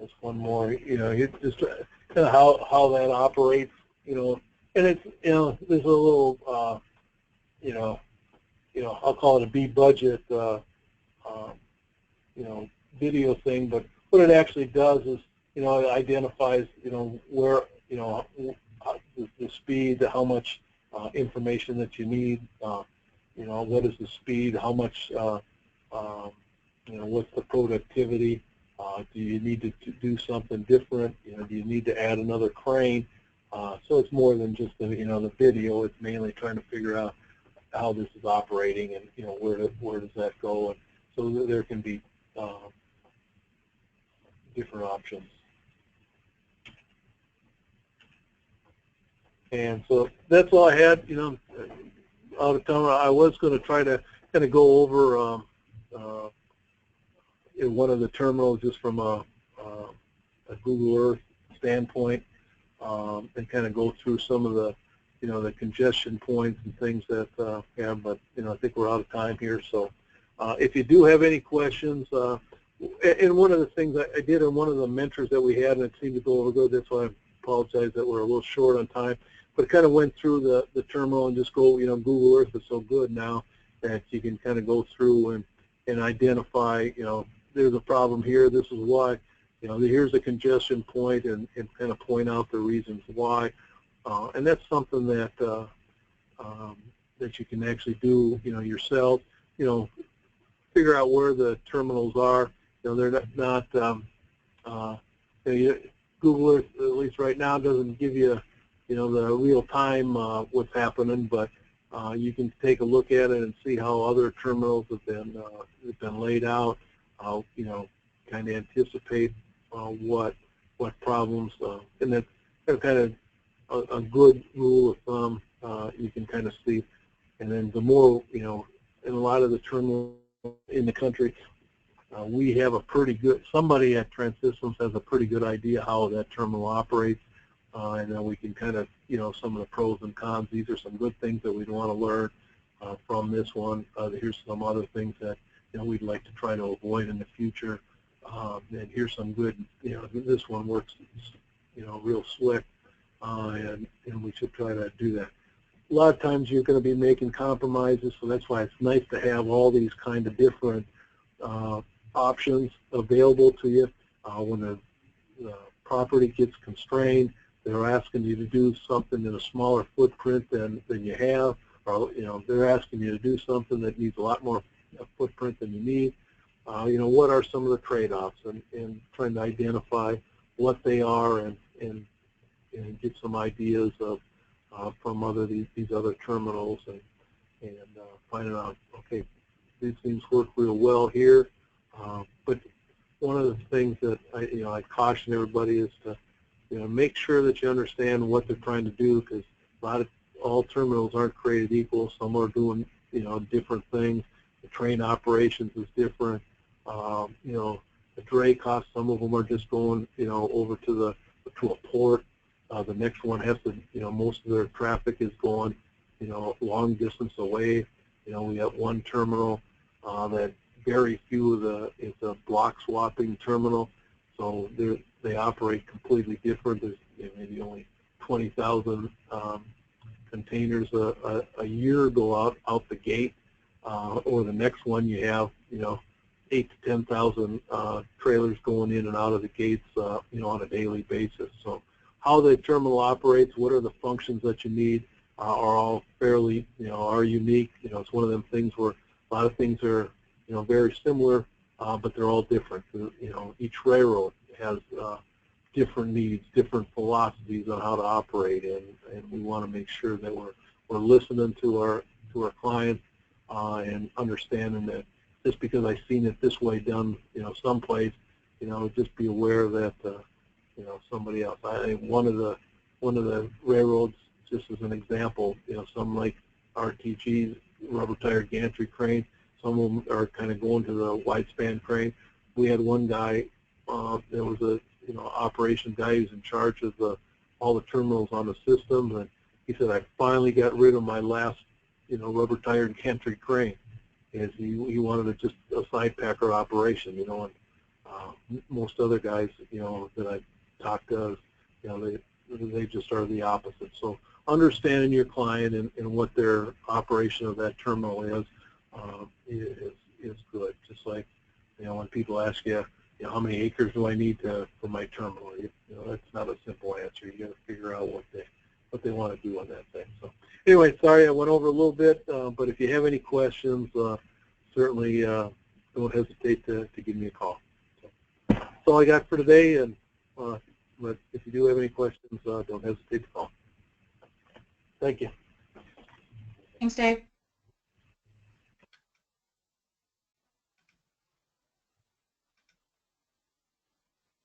That's one more, just kind of how that operates, and it's, there's a little, I'll call it a B budget, video thing, but what it actually does is, it identifies, where, the speed, how much information that you need, what is the speed, how much, what's the productivity. Do you need to do something different? Do you need to add another crane? So it's more than just the video. It's mainly trying to figure out how this is operating and where does that go. And so there can be different options. And so that's all I had. Out of time. I was going to try to kind of go over. In one of the terminals just from a Google Earth standpoint, and kind of go through some of the, the congestion points and things that have, but, I think we're out of time here. So if you do have any questions, and one of the things I did in one of the mentors that we had, and it seemed to go over good, that's why I apologize that we're a little short on time, but kind of went through the terminal and just go, Google Earth is so good now that you can kind of go through and identify, there's a problem here, this is why, here's a congestion point, and kind of point out the reasons why. And that's something that that you can actually do, yourself, figure out where the terminals are. They're not Google Earth, at least right now, doesn't give you, the real time what's happening, but you can take a look at it and see how other terminals have been laid out. Kind of anticipate what problems, and that's kind of a good rule of thumb. You can kind of see, and then the more, in a lot of the terminals in the country, we have a pretty good, somebody at Transsystems has a pretty good idea how that terminal operates, and then we can kind of, some of the pros and cons. These are some good things that we'd want to learn from this one. Here's some other things that we'd like to try to avoid in the future. And here's some good, this one works, real slick, and we should try to do that. A lot of times you're going to be making compromises, so that's why it's nice to have all these kind of different options available to you. When the property gets constrained, they're asking you to do something in a smaller footprint than you have, or they're asking you to do something that needs a lot more footprint than you need. What are some of the trade-offs, and trying to identify what they are and get some ideas of from these other terminals and finding out, okay, these things work real well here. But one of the things that I caution everybody is to make sure that you understand what they're trying to do, because all terminals aren't created equal. Some are doing different things. The train operations is different. The dray costs, some of them are just going over to a port. The next one has to most of their traffic is going long distance away. We have one terminal that very few of it's a block swapping terminal, so they operate completely different. There's maybe only 20,000 containers a year go out the gate, or the next one you have 8 to 10,000 trailers going in and out of the gates on a daily basis. So how the terminal operates, what are the functions that you need, are all fairly are unique. It's one of them things where a lot of things are very similar, but they're all different. Each railroad has different needs, different philosophies on how to operate, and we want to make sure that we're listening to our clients and understanding that just because I've seen it this way done someplace, just be aware that somebody else. One of the railroads, just as an example, some like RTGs, rubber tire gantry crane. Some of them are kind of going to the wide span crane. We had one guy, there was a operation guy who's in charge of all the terminals on the system, and he said, I finally got rid of my last rubber tire gantry crane. Is he wanted just a side packer operation, and most other guys that I talked to, they just are the opposite. So understanding your client and what their operation of that terminal is good. Just like when people ask you, how many acres do I need for my terminal? That's not a simple answer. You got to figure out what they want to do on that thing. So anyway, sorry I went over a little bit, but if you have any questions, certainly don't hesitate to give me a call. So that's all I got for today, and but if you do have any questions, don't hesitate to call. Thank you. Thanks, Dave.